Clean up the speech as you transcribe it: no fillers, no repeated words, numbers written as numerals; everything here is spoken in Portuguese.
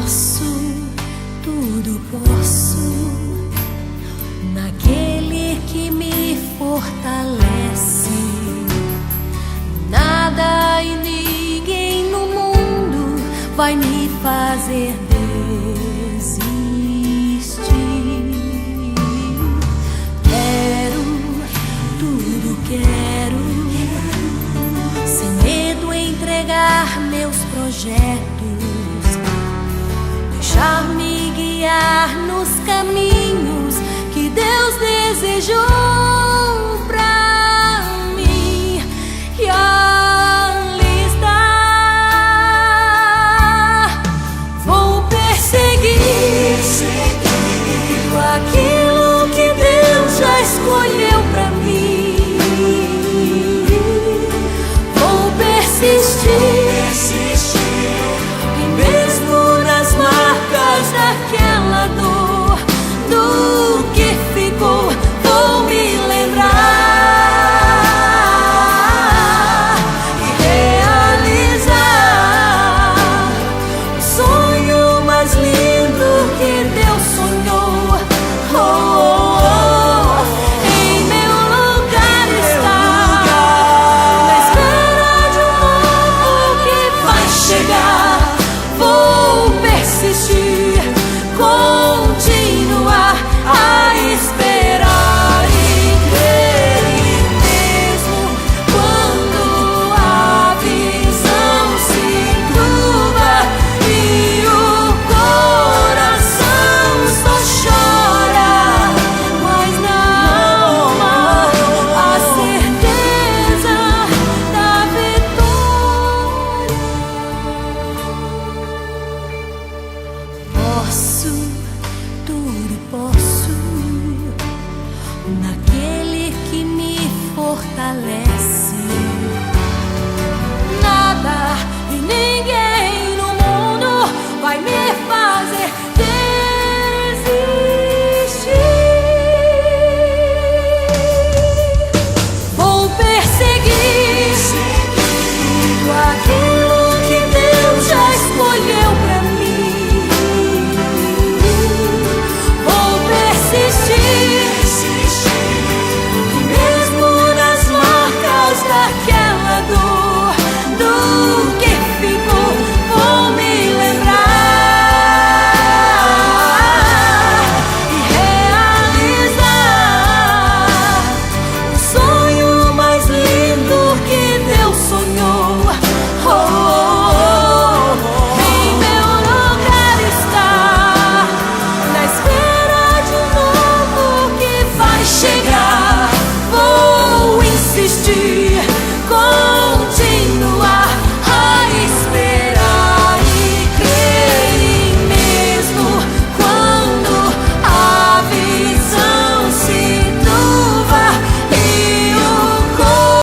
Posso, tudo posso, naquele que me fortalece. Nada e ninguém no mundo vai me fazer desistir. Quero, tudo quero, sem medo entregar meus projetos, deixar-me guiar nos caminhos que Deus desejou pra mim. E ali está, vou perseguir aquilo que Deus já escolheu pra mim. Vou persistir, daquela dor, do que ficou, vou me lembrar e realizar o sonho mais lindo que Deus sonhou. Oh, oh, oh. Em meu lugar está, na espera de um novo que vai chegar. Vou persistir, continuar a esperar e crer, e mesmo quando a visão se turva e o coração só chora, mas na alma a certeza da vitória. Posso, tudo posso, naquele que me fortalece.